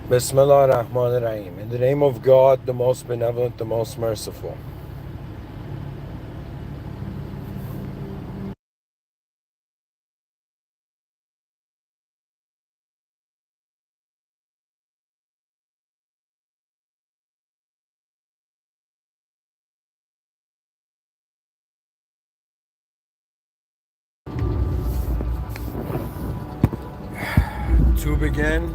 Bismillah ar-Rahman ar-Rahim. In the name of God, the most benevolent, the most merciful. To begin,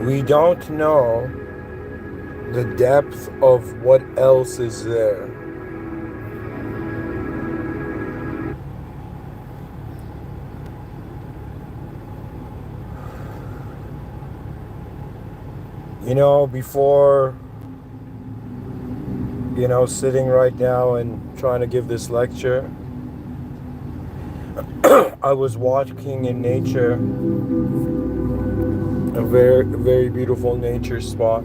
we don't know the depth of what else is there. Before, sitting right now and trying to give this lecture, I was walking in nature, a very, very beautiful nature spot.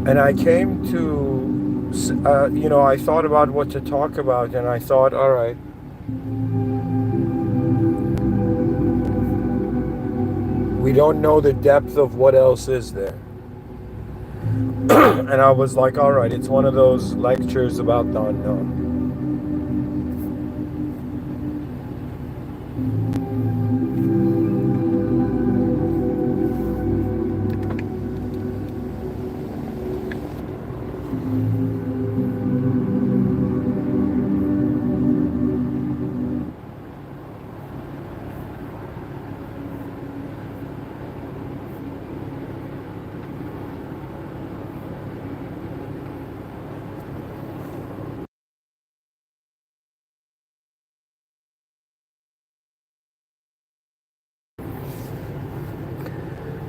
And I came to, I thought about what to talk about, and I thought, all right, we don't know the depth of what else is there. And I was like, all right, it's one of those lectures about the unknown.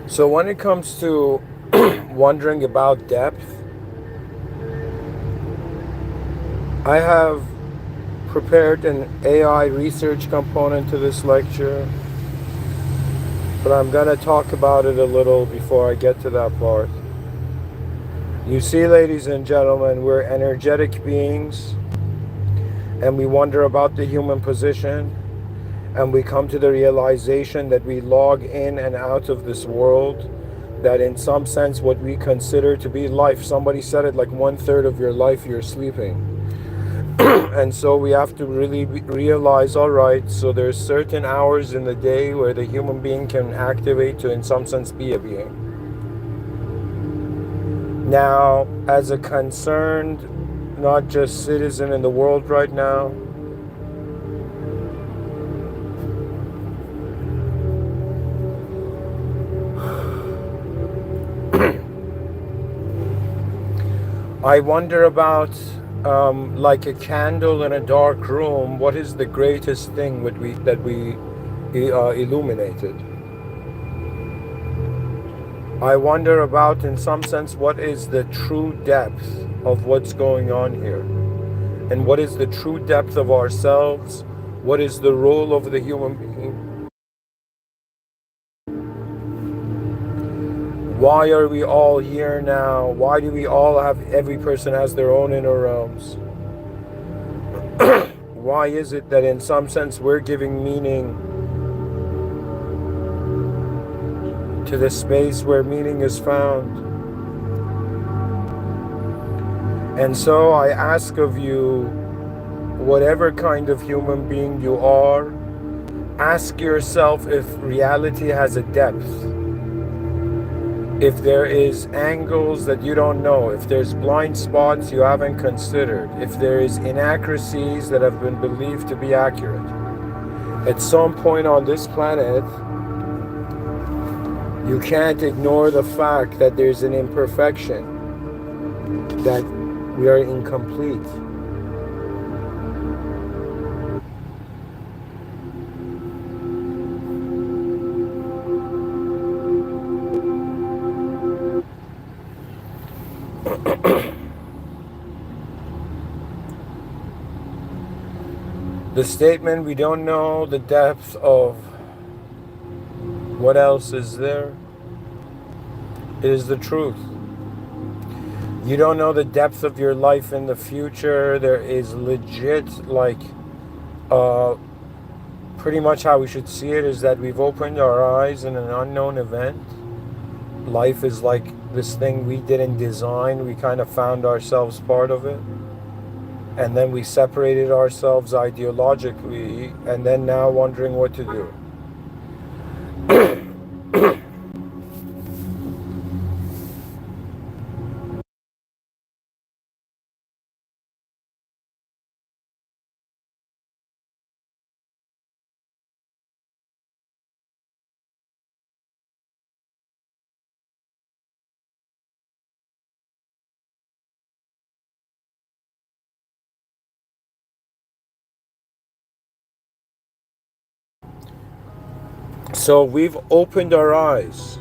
So when it comes to wondering about depth, I have prepared an AI research component to this lecture, but I'm going to talk about it a little before I get to that part. You see, ladies and gentlemen, we're energetic beings, and we wonder about the human position, and we come to the realization that we log in and out of this world, that in some sense what we consider to be life, somebody said it, like 1/3 of your life you're sleeping. And so we have to really realize, all right, so there's certain hours in the day where the human being can activate to in some sense be a being. Now, as a concerned, not just citizen in the world right now, I wonder about, like a candle in a dark room, what is the greatest thing that we illuminated? I wonder about, in some sense, what is the true depth of what's going on here? And what is the true depth of ourselves? What is the role of the human being? Why are we all here now? Why do we all have, every person has their own inner realms? Why is it that in some sense we're giving meaning to the space where meaning is found? And so I ask of you, whatever kind of human being you are, ask yourself if reality has a depth. if there is angles that you don't know, if there's blind spots you haven't considered, if there is inaccuracies that have been believed to be accurate, at some point on this planet, you can't ignore the fact that there's an imperfection, that we are incomplete. The statement, we don't know the depth of what else is there, is the truth. You don't know the depth of your life in the future. There is legit, pretty much how we should see it is that we've opened our eyes in an unknown event. Life is like this thing we didn't design. We kind of found ourselves part of it. And then we separated ourselves ideologically, and then now wondering what to do. So we've opened our eyes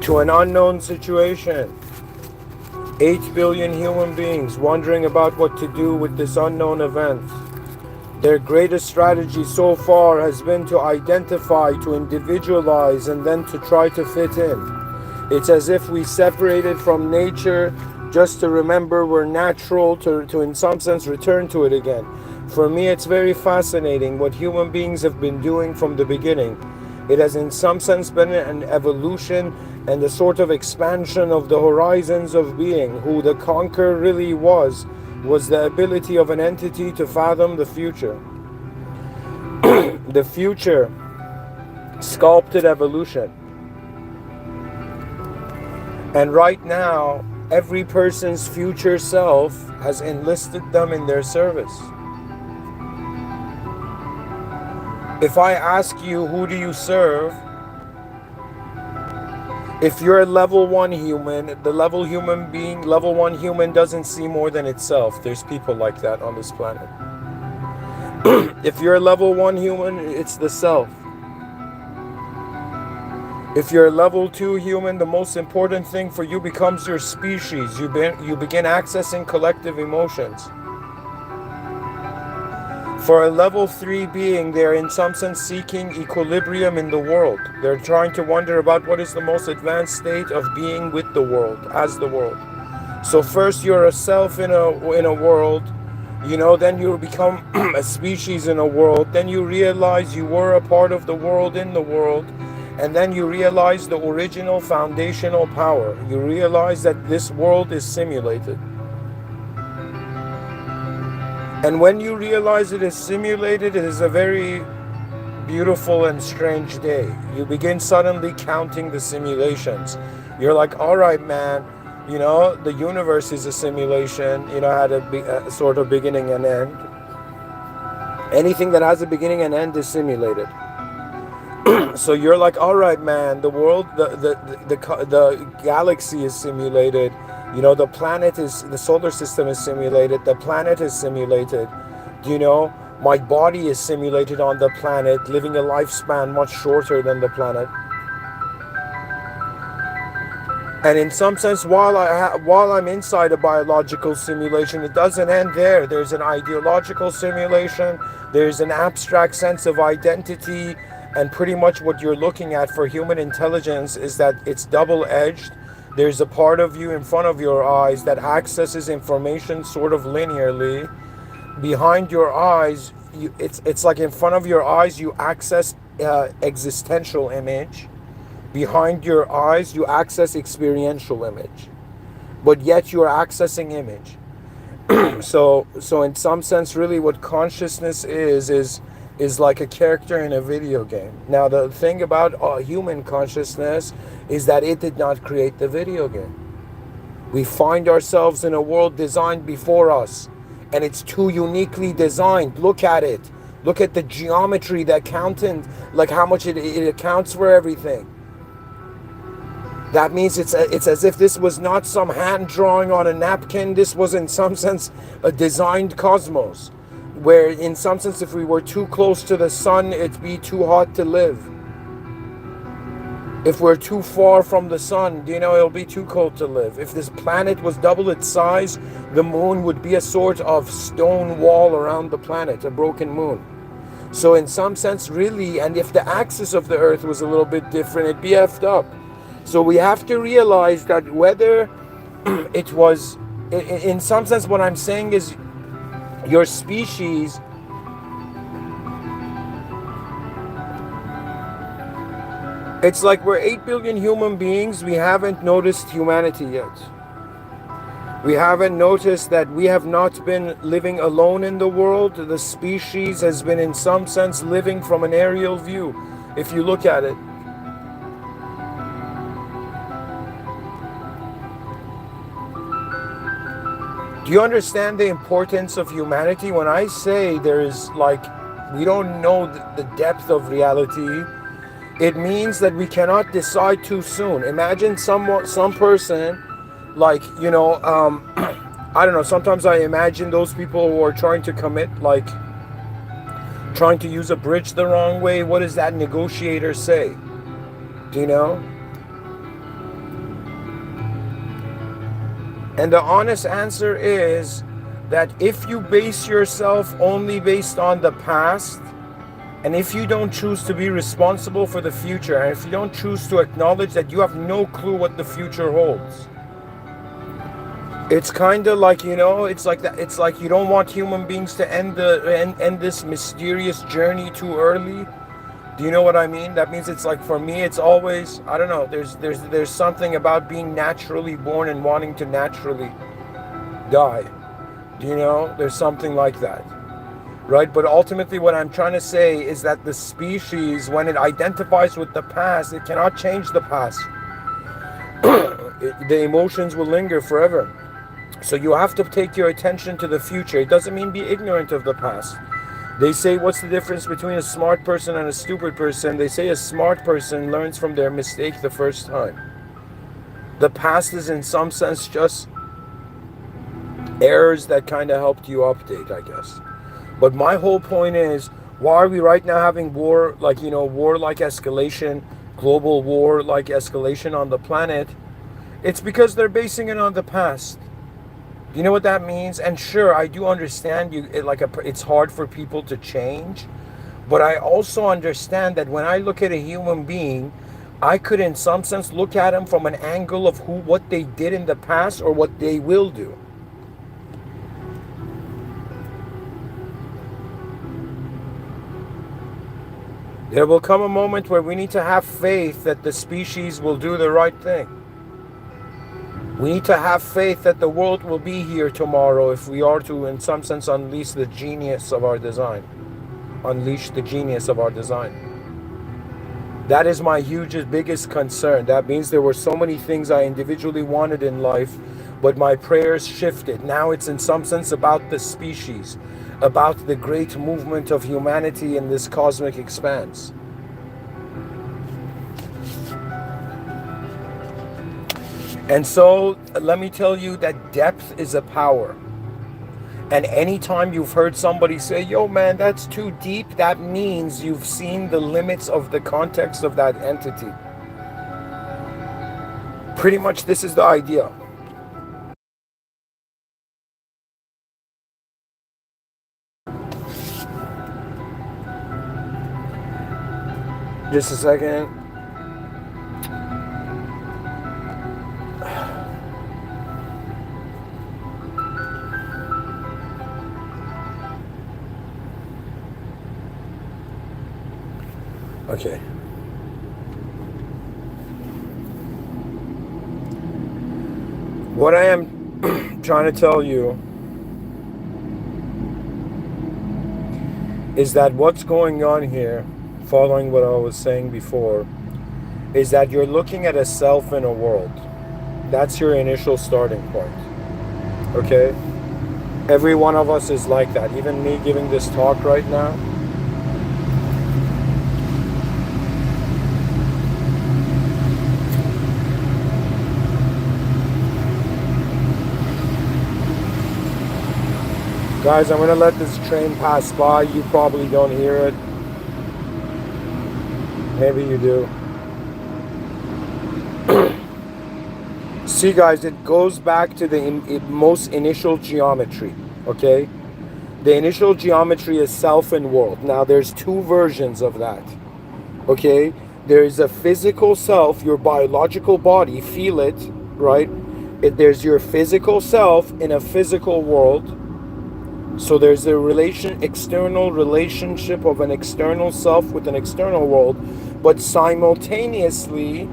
to an unknown situation. 8 billion human beings wondering about what to do with this unknown event. Their greatest strategy so far has been to identify, to individualize, and then to try to fit in. It's as if we separated from nature just to remember we're natural, to in some sense return to it again. For me, it's very fascinating what human beings have been doing from the beginning. It has in some sense been an evolution and a sort of expansion of the horizons of being. Who the conqueror really was the ability of an entity to fathom the future. The future sculpted evolution. And right now, every person's future self has enlisted them in their service. If I ask you, who do you serve? If you're a level 1 human, the level level 1 human doesn't see more than itself. There's people like that on this planet. If you're a level 1 human, it's the self. If you're a level 2 human, the most important thing for you becomes your species. You begin accessing collective emotions. For a level 3 being, they're in some sense seeking equilibrium in the world. They're trying to wonder about what is the most advanced state of being with the world, as the world. So first you're a self in a world, then you become a species in a world. Then you realize you were a part of the world in the world. And then you realize the original foundational power. You realize that this world is simulated. And when you realize it is simulated, it is a very beautiful and strange day. You begin suddenly counting the simulations. You're like, all right, man, the universe is a simulation, had a sort of beginning and end. Anything that has a beginning and end is simulated. So you're like, all right, man, the world, the galaxy is simulated. The planet the solar system is simulated. The planet is simulated. My body is simulated on the planet, living a lifespan much shorter than the planet. And in some sense, while I'm inside a biological simulation, it doesn't end there. There's an ideological simulation. There's an abstract sense of identity. And pretty much what you're looking at for human intelligence is that it's double-edged. There's a part of you in front of your eyes that accesses information sort of linearly. Behind your eyes, it's like in front of your eyes you access existential image. Behind your eyes you access experiential image. But yet you're accessing image. So in some sense, really what consciousness is is like a character in a video game. Now, the thing about human consciousness is that it did not create the video game. We find ourselves in a world designed before us, and it's too uniquely designed. Look at it. Look at the geometry, the accountant, like how much it accounts for everything. That means it's as if this was not some hand drawing on a napkin. This was in some sense a designed cosmos, where in some sense if we were too close to the sun, it'd be too hot to live. If we're too far from the sun, it'll be too cold to live. If this planet was double its size, the moon would be a sort of stone wall around the planet, a broken moon. So in some sense, really, and if the axis of the earth was a little bit different, it'd be effed up. So we have to realize that whether it was, in some sense, what I'm saying is your species, it's like we're 8 billion human beings. We haven't noticed humanity yet. We haven't noticed that we have not been living alone in the world. The species has been in some sense living from an aerial view, if you look at it. Do you understand the importance of humanity? When I say there is we don't know the depth of reality, it means that we cannot decide too soon. Imagine some person, I don't know, sometimes I imagine those people who are trying to commit, trying to use a bridge the wrong way. What does that negotiator say? Do you know? And the honest answer is that if you base yourself only based on the past, and if you don't choose to be responsible for the future, and if you don't choose to acknowledge that you have no clue what the future holds, it's kind of like, it's like that. It's like you don't want human beings to end this mysterious journey too early. Do you know what I mean? That means it's like, for me, it's always, I don't know, there's something about being naturally born and wanting to naturally die. Do you know? There's something like that. Right? But ultimately what I'm trying to say is that the species, when it identifies with the past, it cannot change the past. The emotions will linger forever. So you have to take your attention to the future. It doesn't mean be ignorant of the past. They say, what's the difference between a smart person and a stupid person? They say a smart person learns from their mistake the first time. The past is in some sense just errors that kind of helped you update, I guess. But my whole point is, why are we right now having war, war-like escalation, global war-like escalation on the planet? It's because they're basing it on the past. Do you know what that means? And sure, I do understand it's hard for people to change, but I also understand that when I look at a human being, I could in some sense look at him from an angle of what they did in the past or what they will do. There will come a moment where we need to have faith that the species will do the right thing. We need to have faith that the world will be here tomorrow if we are to, in some sense, unleash the genius of our design. Unleash the genius of our design. That is my biggest concern. That means there were so many things I individually wanted in life, but my prayers shifted. Now it's in some sense about the species, about the great movement of humanity in this cosmic expanse. And so, let me tell you that depth is a power. And anytime you've heard somebody say, yo man, that's too deep, that means you've seen the limits of the context of that entity. Pretty much this is the idea. Just a second. Okay. What I am trying to tell you is that what's going on here, following what I was saying before, is that you're looking at a self in a world. That's your initial starting point. Okay? Every one of us is like that. Even me giving this talk right now. Guys, I'm going to let this train pass by. You probably don't hear it. Maybe you do. See, guys, it goes back to the most initial geometry, okay? The initial geometry is self and world. Now, there's two versions of that, okay? There is a physical self, your biological body, feel it, right? There's your physical self in a physical world. So there's a external relationship of an external self with an external world, but simultaneously,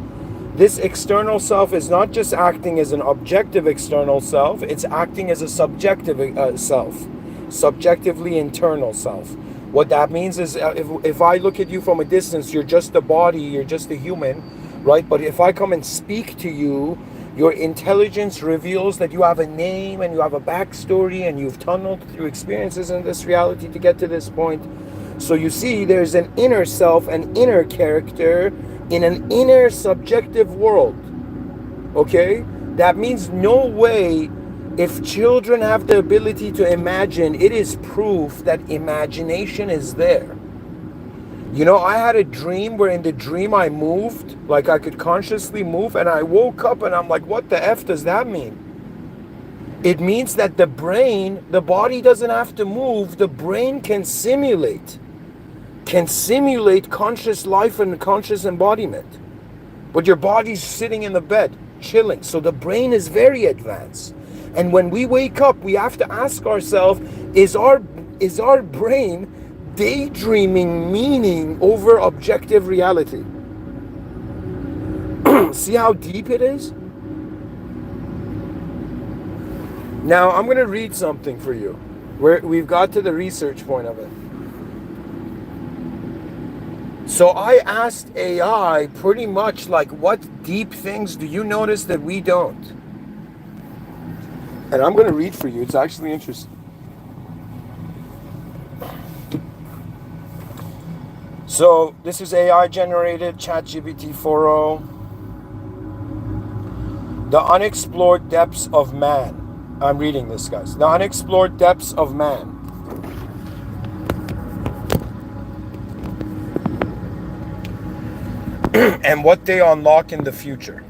this external self is not just acting as an objective external self, it's acting as a subjective self, subjectively internal self. What that means is if I look at you from a distance, you're just a body, you're just a human, right? But if I come and speak to you, your intelligence reveals that you have a name and you have a backstory and you've tunneled through experiences in this reality to get to this point. So you see, there's an inner self, an inner character in an inner subjective world. Okay? That means no way, if children have the ability to imagine, it is proof that imagination is there. You know, I had a dream where in the dream I moved, like I could consciously move, and I woke up and I'm like, what the F does that mean? It means that the brain, the body doesn't have to move, the brain can simulate conscious life and conscious embodiment. But your body's sitting in the bed, chilling. So the brain is very advanced. And when we wake up, we have to ask ourselves, is our brain daydreaming meaning over objective reality? See how deep it is? Now, I'm going to read something for you. We've got to the research point of it. So I asked AI pretty much like, what deep things do you notice that we don't? And I'm going to read for you. It's actually interesting. So this is AI generated, ChatGPT 4.0. The unexplored depths of man. I'm reading this, guys. The unexplored depths of man. And what they unlock in the future.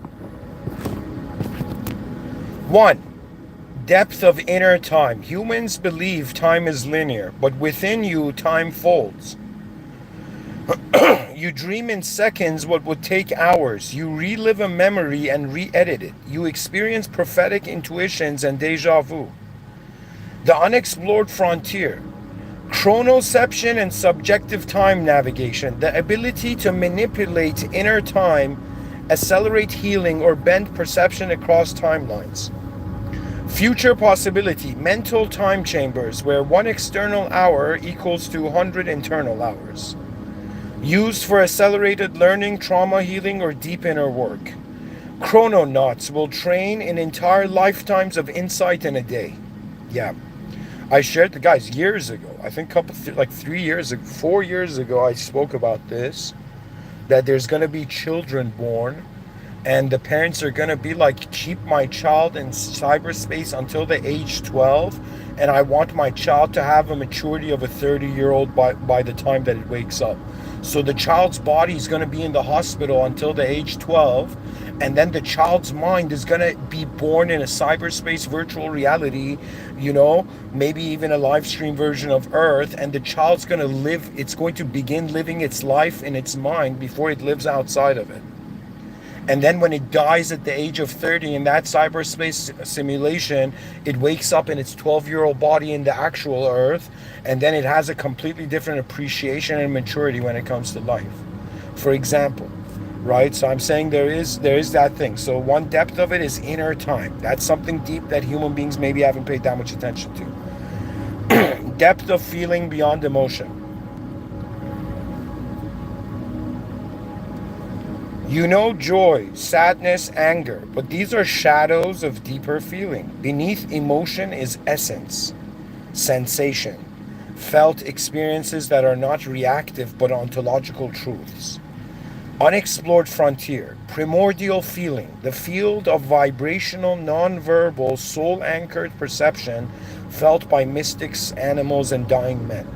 1. Depth of inner time. Humans believe time is linear, but within you, time folds. You dream in seconds what would take hours. You relive a memory and re-edit it. You experience prophetic intuitions and deja vu. The unexplored frontier. Chronoception and subjective time navigation. The ability to manipulate inner time, accelerate healing, or bend perception across timelines. Future possibility. Mental time chambers where one external hour equals to 100 internal hours. Used for accelerated learning, trauma healing, or deep inner work. Chrononauts will train in entire lifetimes of insight in a day. Yeah. I shared the guys years ago. I think 3 years ago, 4 years ago, I spoke about this. That there's going to be children born. And the parents are going to be like, keep my child in cyberspace until the age 12. And I want my child to have a maturity of a 30-year-old by the time that it wakes up. So the child's body is going to be in the hospital until the age 12. And then the child's mind is going to be born in a cyberspace virtual reality, you know, maybe even a live stream version of Earth. And the child's going to live, it's going to begin living its life in its mind before it lives outside of it. And then when it dies at the age of 30 in that cyberspace simulation, it wakes up in its 12-year-old body in the actual Earth, and then it has a completely different appreciation and maturity when it comes to life. For example, right? So I'm saying there is that thing. So one depth of it is inner time. That's something deep that human beings maybe haven't paid that much attention to. Depth of feeling beyond emotion. You know joy, sadness, anger, but these are shadows of deeper feeling. Beneath emotion is essence, sensation, felt experiences that are not reactive but ontological truths. Unexplored frontier, primordial feeling, the field of vibrational, non-verbal, soul-anchored perception felt by mystics, animals, and dying men.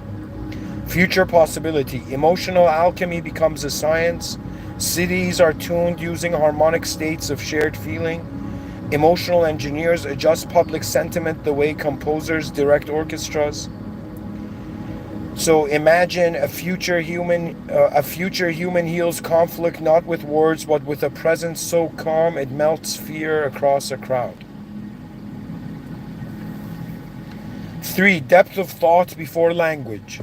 Future possibility, emotional alchemy becomes a science. Cities are tuned using harmonic states of shared feeling. Emotional engineers adjust public sentiment the way composers direct orchestras. So imagine a future human heals conflict not with words but with a presence so calm it melts fear across a crowd. 3. Depth of thought before language.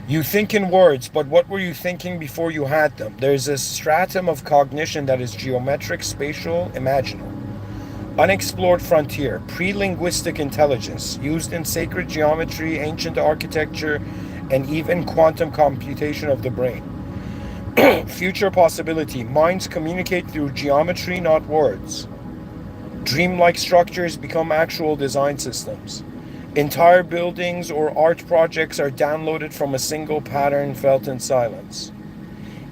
You think in words, but what were you thinking before you had them? There's a stratum of cognition that is geometric, spatial, imaginal. Unexplored frontier, pre-linguistic intelligence, used in sacred geometry, ancient architecture, and even quantum computation of the brain. Future possibility, minds communicate through geometry, not words. Dreamlike structures become actual design systems. Entire buildings or art projects are downloaded from a single pattern felt in silence.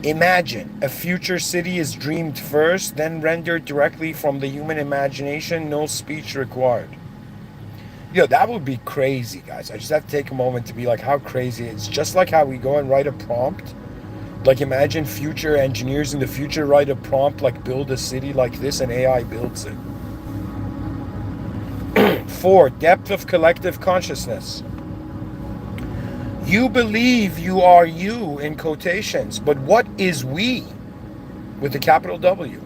Imagine a future city is dreamed first, then rendered directly from the human imagination, no speech required. Yo, that would be crazy, guys. I just have to take a moment to be like, how crazy. It's just like how we go and write a prompt. Like, imagine future engineers in the future write a prompt, like, build a city like this, and AI builds it. 4. Depth of collective consciousness. You believe you are you in quotations, but what is we with a capital W?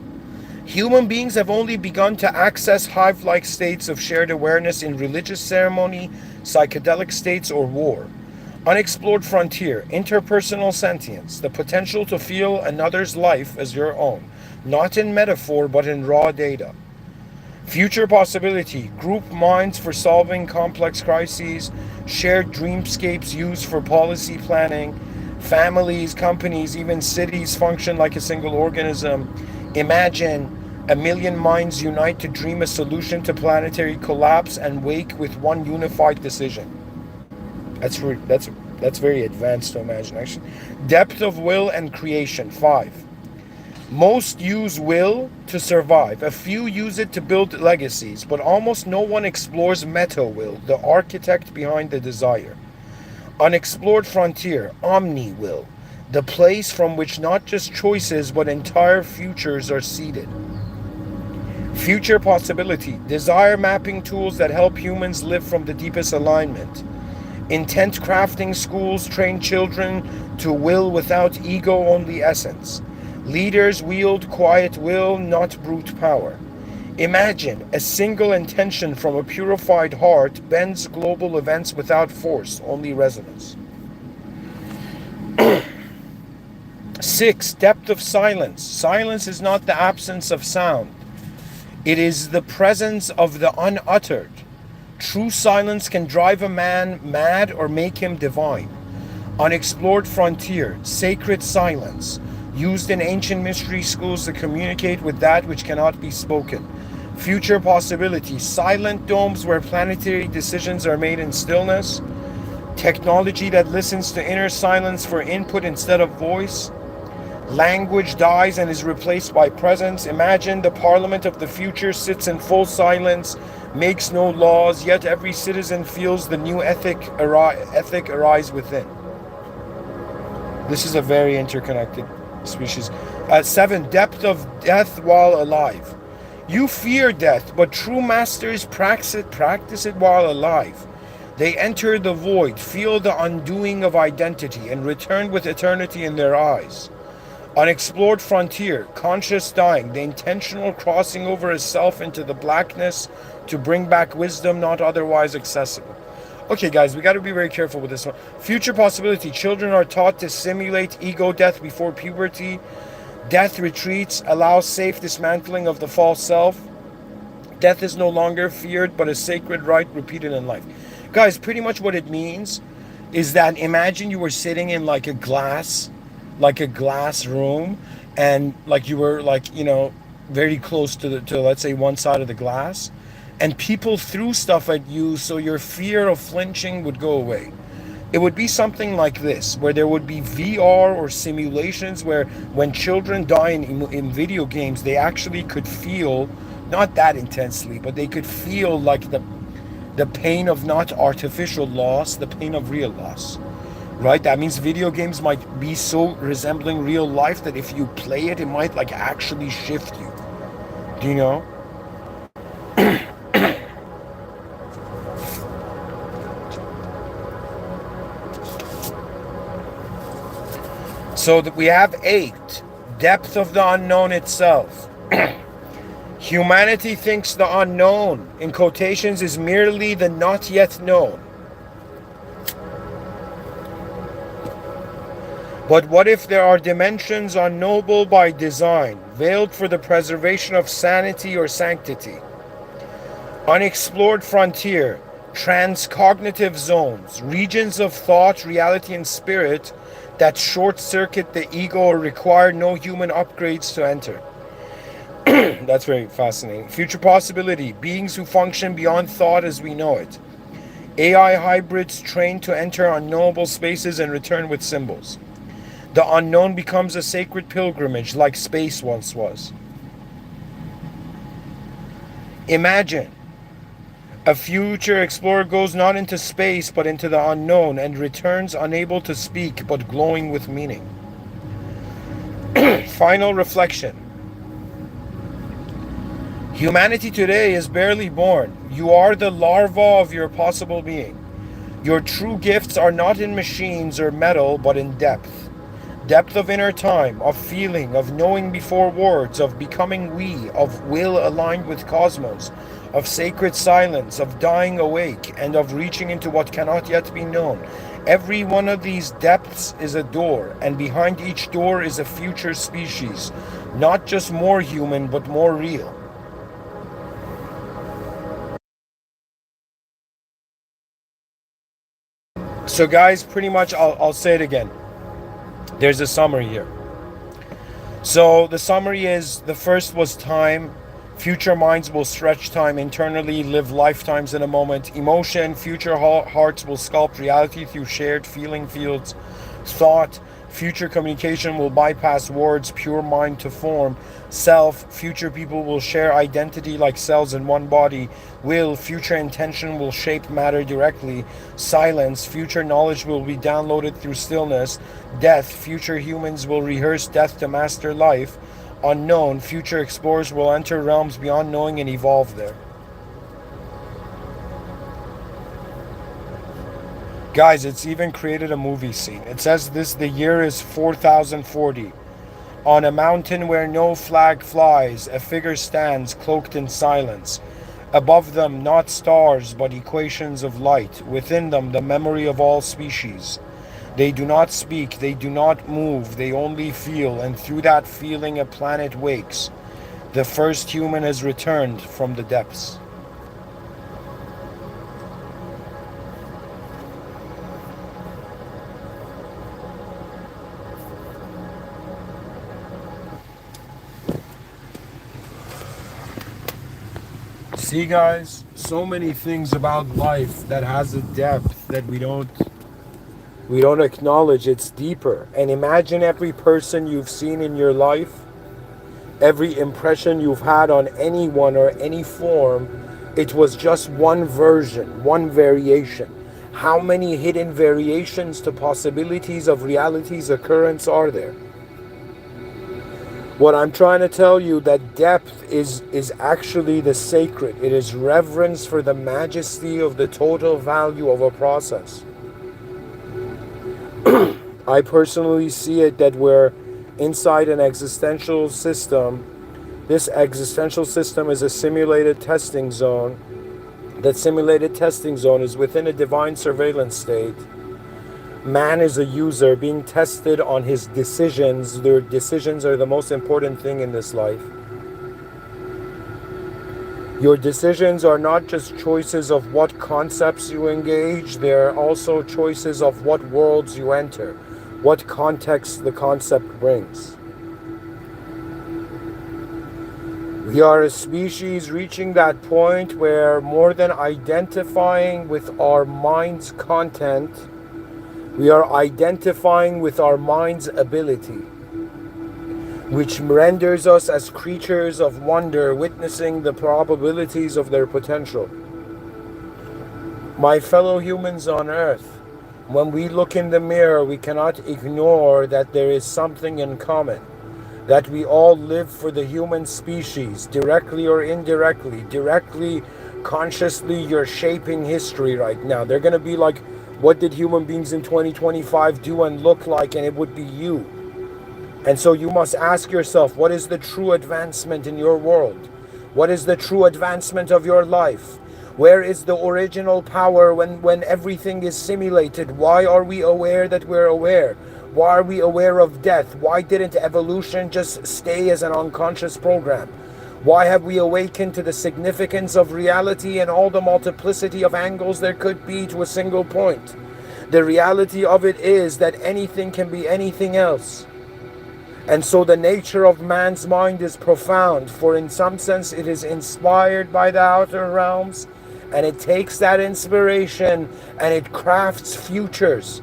Human beings have only begun to access hive-like states of shared awareness in religious ceremony, psychedelic states, or war. Unexplored frontier, interpersonal sentience, the potential to feel another's life as your own, not in metaphor but in raw data. Future possibility, group minds for solving complex crises, shared dreamscapes used for policy planning, families, companies, even cities function like a single organism. Imagine a million minds unite to dream a solution to planetary collapse and wake with one unified decision. That's very advanced to imagine, actually. Depth of will and creation. 5. Most use will to survive. A few use it to build legacies, but almost no one explores meta-will, the architect behind the desire. Unexplored frontier, omni-will, the place from which not just choices but entire futures are seeded. Future possibility, desire mapping tools that help humans live from the deepest alignment. Intent crafting schools train children to will without ego, only essence. Leaders wield quiet will, not brute power. Imagine a single intention from a purified heart bends global events without force, only resonance. 6. Depth of silence. Silence is not the absence of sound. It is the presence of the unuttered. True silence can drive a man mad or make him divine. Unexplored frontier, sacred silence, used in ancient mystery schools to communicate with that which cannot be spoken. Future possibility, silent domes where planetary decisions are made in stillness. Technology that listens to inner silence for input instead of voice. Language dies and is replaced by presence. Imagine the parliament of the future sits in full silence, makes no laws, yet every citizen feels the new ethic arise within. This is a very interconnected species. 7. Depth of death while alive. You fear death, but true masters practice it while alive. They enter the void, feel the undoing of identity, and return with eternity in their eyes. Unexplored frontier, conscious dying, the intentional crossing over a self into the blackness to bring back wisdom not otherwise accessible. Okay, guys, we got to be very careful with this one. Future possibility, children are taught to simulate ego death before puberty. Death retreats, allows safe dismantling of the false self. Death is no longer feared, but a sacred rite repeated in life. Guys, pretty much what it means is that imagine you were sitting in like a glass room, and like you were like, very close to let's say one side of the glass, and people threw stuff at you, so your fear of flinching would go away. It would be something like this, where there would be VR or simulations where when children die in video games, they actually could feel, not that intensely, but they could feel like the pain of not artificial loss, the pain of real loss. Right? That means video games might be so resembling real life that if you play it, it might like actually shift you. Do you know? So that we have 8, depth of the unknown itself. Humanity thinks the unknown, in quotations, is merely the not yet known. But what if there are dimensions unknowable by design, veiled for the preservation of sanity or sanctity? Unexplored frontier, transcognitive zones, regions of thought, reality, and spirit that short-circuit the ego or require no human upgrades to enter. That's very fascinating. Future possibility, beings who function beyond thought as we know it. AI hybrids trained to enter unknowable spaces and return with symbols. The unknown becomes a sacred pilgrimage like space once was. Imagine a future explorer goes not into space but into the unknown and returns unable to speak but glowing with meaning. Final reflection. Humanity today is barely born. You are the larva of your possible being. Your true gifts are not in machines or metal but in depth. Depth of inner time, of feeling, of knowing before words, of becoming we, of will aligned with cosmos, of sacred silence, of dying awake, and of reaching into what cannot yet be known. Every one of these depths is a door, and behind each door is a future species, not just more human, but more real. So guys, pretty much, I'll say it again. There's a summary here. So the summary is, the first was time. Future minds will stretch time internally, live lifetimes in a moment. Emotion, future hearts will sculpt reality through shared feeling fields. Thought, future communication will bypass words, pure mind to form. Self, future people will share identity like cells in one body. Will, future intention will shape matter directly. Silence, future knowledge will be downloaded through stillness. Death, future humans will rehearse death to master life. Unknown, future explorers will enter realms beyond knowing and evolve there. Guys, it's even created a movie scene. It says the year is 4040. On a mountain where no flag flies, a figure stands cloaked in silence. Above them, not stars, but equations of light. Within them, the memory of all species. They do not speak, they do not move, they only feel, and through that feeling a planet wakes. The first human has returned from the depths. See guys, so many things about life that has a depth that we don't acknowledge. It's deeper. And imagine every person you've seen in your life, every impression you've had on anyone or any form, it was just one version, one variation. How many hidden variations to possibilities of reality's occurrence are there? What I'm trying to tell you, that depth is actually the sacred. It is reverence for the majesty of the total value of a process. I personally see it that we're inside an existential system. This existential system is a simulated testing zone. That simulated testing zone is within a divine surveillance state. Man is a user being tested on his decisions. Their decisions are the most important thing in this life. Your decisions are not just choices of what concepts you engage, they're also choices of what worlds you enter, what context the concept brings. We are a species reaching that point where more than identifying with our mind's content, we are identifying with our mind's ability, which renders us as creatures of wonder, witnessing the probabilities of their potential. My fellow humans on earth, when we look in the mirror, we cannot ignore that there is something in common, that we all live for the human species, directly or indirectly. Directly, consciously, you're shaping history right now. They're going to be like, what did human beings in 2025 do and look like? And it would be you. And so you must ask yourself, what is the true advancement in your world? What is the true advancement of your life? Where is the original power when everything is simulated? Why are we aware that we're aware? Why are we aware of death? Why didn't evolution just stay as an unconscious program? Why have we awakened to the significance of reality and all the multiplicity of angles there could be to a single point? The reality of it is that anything can be anything else. And so the nature of man's mind is profound, for in some sense it is inspired by the outer realms, and it takes that inspiration and it crafts futures,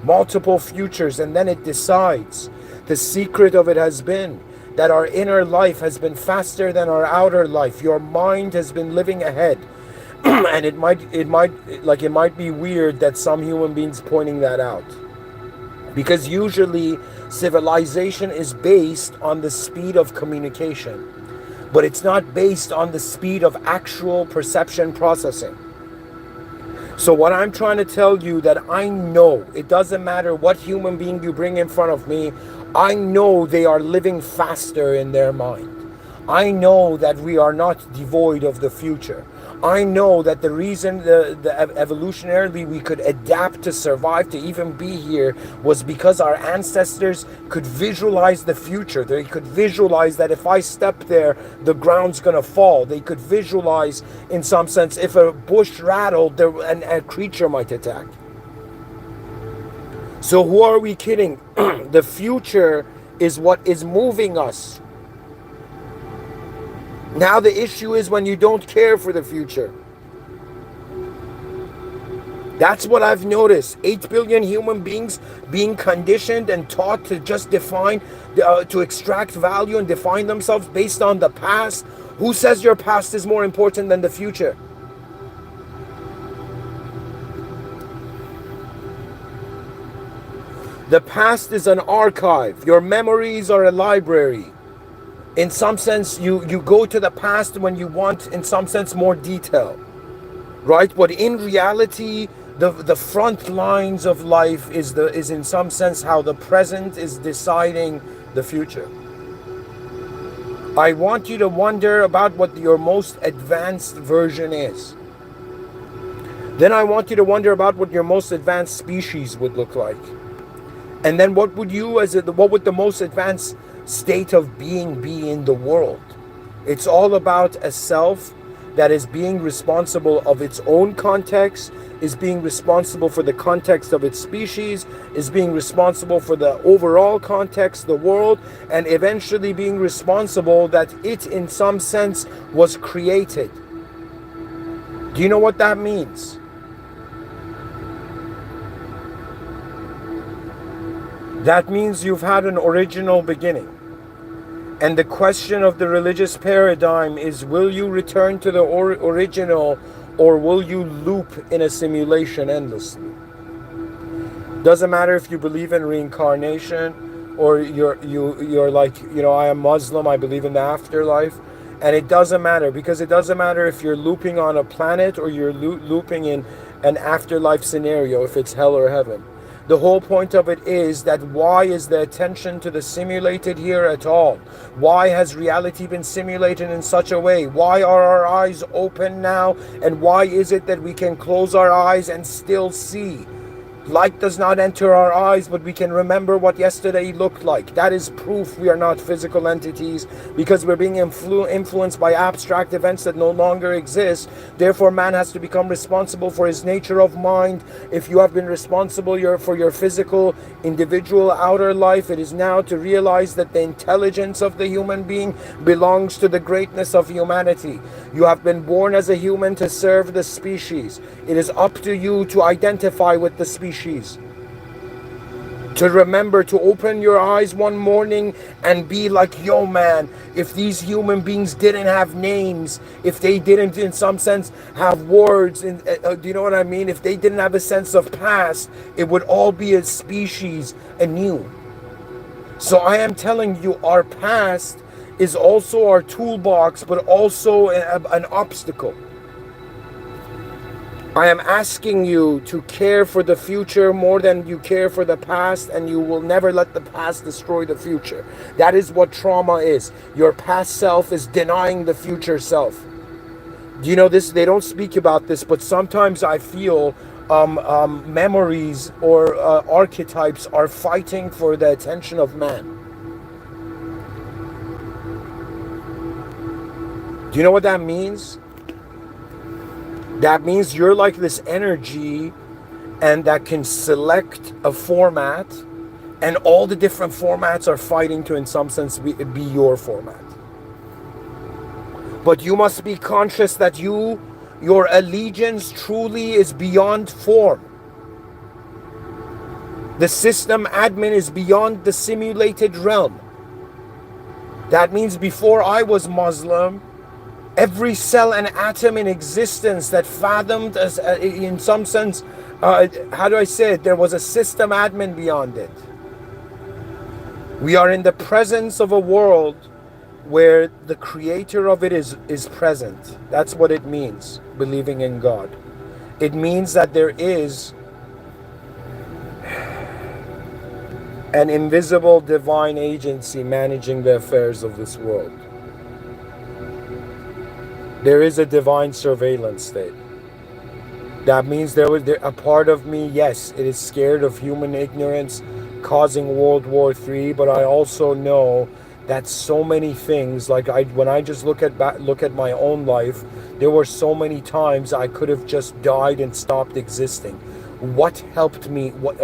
multiple futures, and then it decides. The secret of it has been that our inner life has been faster than our outer life. Your mind has been living ahead. And it might be weird that some human beings pointing that out. Because usually civilization is based on the speed of communication, but it's not based on the speed of actual perception processing. So what I'm trying to tell you, that I know, it doesn't matter what human being you bring in front of me, I know they are living faster in their mind. I know that we are not devoid of the future. I know that the reason evolutionarily we could adapt to survive, to even be here, was because our ancestors could visualize the future. They could visualize that if I step there, the ground's gonna fall. They could visualize, in some sense, if a bush rattled, a creature might attack. So who are we kidding? The future is what is moving us. Now the issue is when you don't care for the future. That's what I've noticed. 8 billion human beings being conditioned and taught to just define, to extract value and define themselves based on the past. Who says your past is more important than the future? The past is an archive. Your memories are a library. In some sense, you go to the past when you want, in some sense, more detail, right? But in reality, the front lines of life is in some sense how the present is deciding the future. I want you to wonder about what your most advanced version is. Then I want you to wonder about what your most advanced species would look like. And then what would the most advanced state of being be in the world? It's all about a self that is being responsible of its own context, is being responsible for the context of its species, is being responsible for the overall context, the world, and eventually being responsible that it in some sense was created. Do you know what that means? That means you've had an original beginning. And the question of the religious paradigm is, will you return to the original, or will you loop in a simulation endlessly? Doesn't matter if you believe in reincarnation, or you're like, I am Muslim, I believe in the afterlife. And it doesn't matter, because it doesn't matter if you're looping on a planet or you're looping in an afterlife scenario, if it's hell or heaven. The whole point of it is that why is the attention to the simulated here at all? Why has reality been simulated in such a way? Why are our eyes open now? And why is it that we can close our eyes and still see? Light does not enter our eyes, but we can remember what yesterday looked like. That is proof we are not physical entities, because we're being influenced by abstract events that no longer exist. Therefore, man has to become responsible for his nature of mind. If you have been responsible for your physical, individual outer life, it is now to realize that the intelligence of the human being belongs to the greatness of humanity. You have been born as a human to serve the species. It is up to you to identify with the species. To remember to open your eyes one morning and be like, yo man, if these human beings didn't have names, if they didn't in some sense have words, and do you know what I mean? If they didn't have a sense of past, it would all be a species anew. So I am telling you, our past is also our toolbox, but also an obstacle. I am asking you to care for the future more than you care for the past, and you will never let the past destroy the future. That is what trauma is. Your past self is denying the future self. Do you know this? They don't speak about this, but sometimes I feel memories or archetypes are fighting for the attention of man. Do you know what that means? That means you're like this energy, and that can select a format, and all the different formats are fighting to, in some sense, be your format. But you must be conscious that your allegiance truly is beyond form. The system admin is beyond the simulated realm. That means before I was Muslim, every cell and atom in existence that fathomed us, in some sense, how do I say it? There was a system admin beyond it. We are in the presence of a world where the creator of it is present. That's what it means, believing in God. It means that there is an invisible divine agency managing the affairs of this world. There is a divine surveillance state. That means there a part of me, yes, it is scared of human ignorance causing World War III, but I also know that so many things, like when I just look at my own life, there were so many times I could have just died and stopped existing. What helped me, what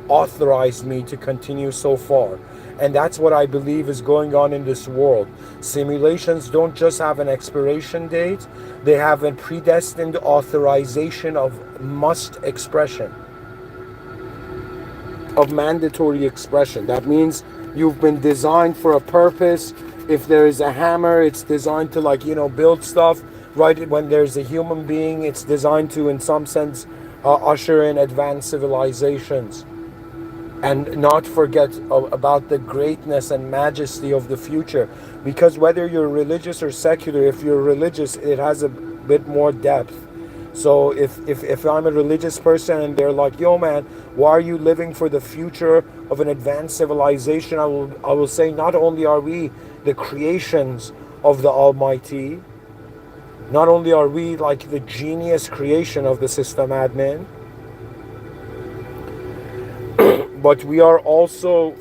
authorized me to continue so far? And that's what I believe is going on in this world. Simulations don't just have an expiration date, they have a predestined authorization of must expression, of mandatory expression. That means you've been designed for a purpose. If there is a hammer, it's designed to build stuff. Right, when there's a human being, it's designed to, in some sense, usher in advanced civilizations. And not forget about the greatness and majesty of the future. Because whether you're religious or secular, if you're religious, it has a bit more depth. So if I'm a religious person and they're like, yo man, why are you living for the future of an advanced civilization? I will say, not only are we the creations of the Almighty, not only are we like the genius creation of the system admin, but we are also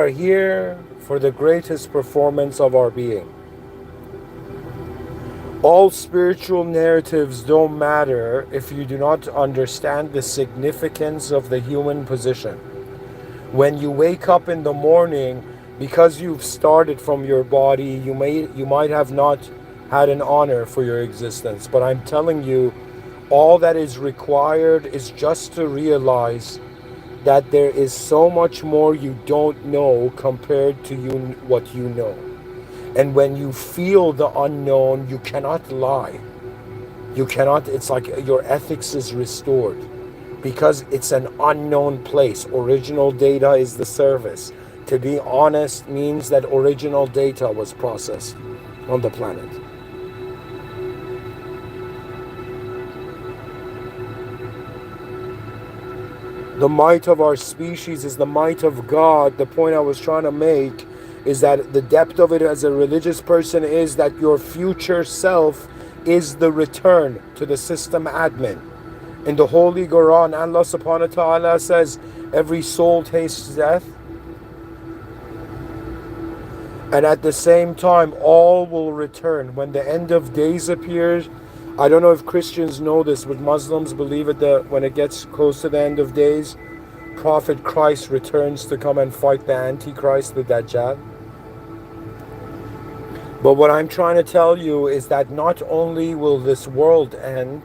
here for the greatest performance of our being. All spiritual narratives don't matter if you do not understand the significance of the human position. When you wake up in the morning, because you've started from your body, you might have not had an honor for your existence. But I'm telling you, all that is required is just to realize that there is so much more you don't know compared to what you know. And when you feel the unknown, you cannot lie. You cannot, it's like your ethics is restored. Because it's an unknown place. Original data is the service. To be honest means that original data was processed on the planet. The might of our species is the might of God. The point I was trying to make is that the depth of it as a religious person is that your future self is the return to the system admin. In the Holy Quran, Allah subhanahu wa ta'ala says, every soul tastes death. And at the same time, all will return. When the end of days appears, I don't know if Christians know this, but Muslims believe it that when it gets close to the end of days, Prophet Christ returns to come and fight the Antichrist, the Dajjal. But what I'm trying to tell you is that not only will this world end,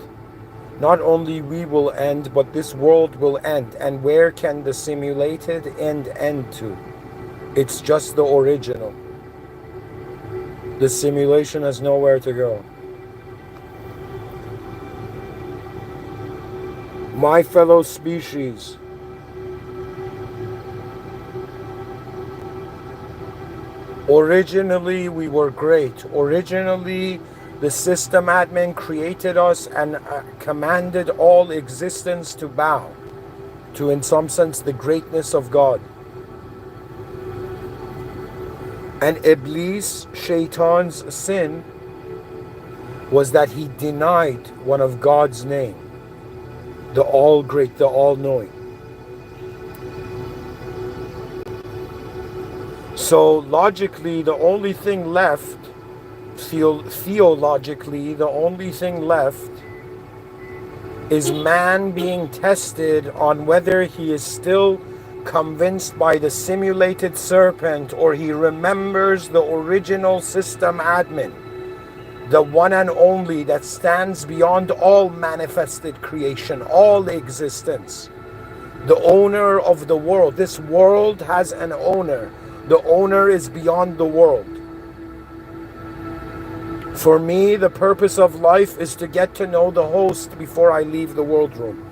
not only we will end, but this world will end. And where can the simulated end to? It's just the original. The simulation has nowhere to go. My fellow species, originally we were great. Originally the system admin created us and commanded all existence to bow to, in some sense, the greatness of God. And Iblis, Shaitan's sin, was that he denied one of God's name, the all-great, the all-knowing. So logically, the only thing left, theologically, the only thing left is man being tested on whether he is still convinced by the simulated serpent or he remembers the original system admin, the one and only that stands beyond all manifested creation, all existence, the owner of the world. This world has an owner. The owner is beyond the world. For me, the purpose of life is to get to know the host before I leave the world room.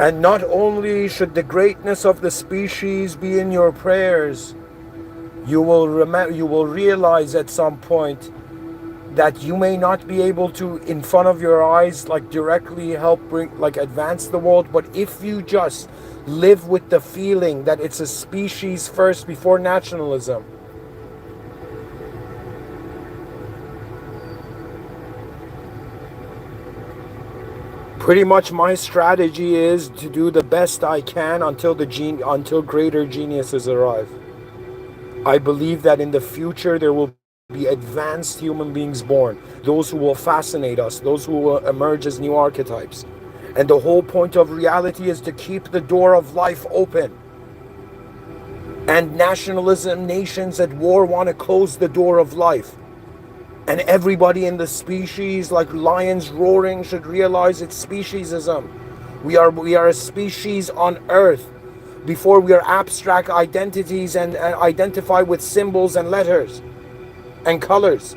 And not only should the greatness of the species be in your prayers, you will realize at some point that you may not be able to, in front of your eyes, like directly help advance the world, but if you just live with the feeling that it's a species first before nationalism, pretty much my strategy is to do the best I can until greater geniuses arrive. I believe that in the future there will be advanced human beings born, those who will fascinate us, those who will emerge as new archetypes. And the whole point of reality is to keep the door of life open. And nationalism, nations at war want to close the door of life. And everybody in the species, like lions roaring, should realize it's speciesism. We are a species on earth before we are abstract identities and identify with symbols and letters and colors.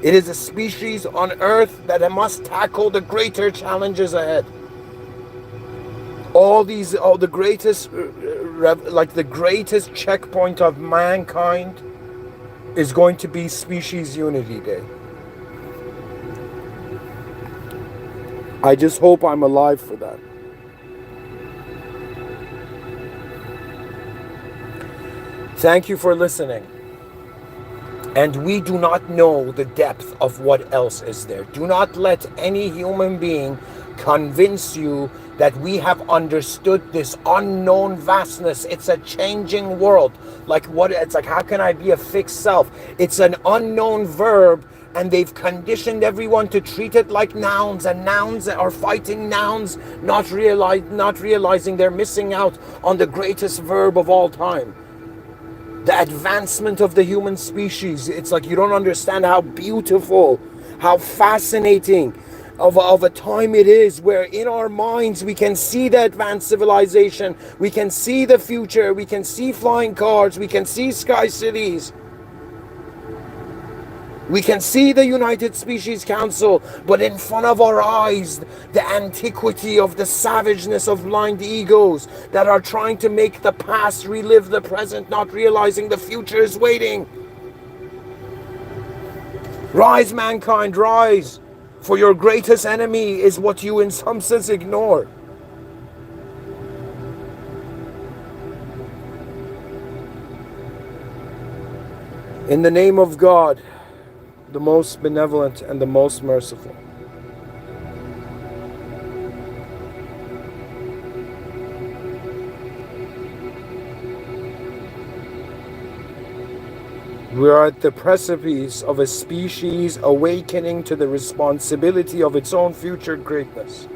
It is a species on earth that must tackle the greater challenges ahead. The greatest checkpoint of mankind is going to be Species Unity Day. I just hope I'm alive for that. Thank you for listening. And we do not know the depth of what else is there. Do not let any human being convince you that we have understood this unknown vastness. It's a changing world. It's like, how can I be a fixed self? It's an unknown verb, and they've conditioned everyone to treat it like nouns, and nouns are fighting nouns, not realizing they're missing out on the greatest verb of all time. The advancement of the human species. It's like you don't understand how beautiful, how fascinating of a time it is, where in our minds we can see the advanced civilization, we can see the future, we can see flying cars, we can see sky cities, we can see the United Species Council, but in front of our eyes, the antiquity of the savageness of blind egos that are trying to make the past relive the present, not realizing the future is waiting. Rise, mankind, rise. For your greatest enemy is what you in some sense ignore. In the name of God, the most benevolent and the most merciful, we are at the precipice of a species awakening to the responsibility of its own future greatness.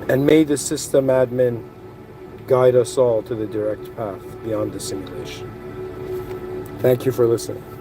And may the system admin guide us all to the direct path beyond the simulation. Thank you for listening.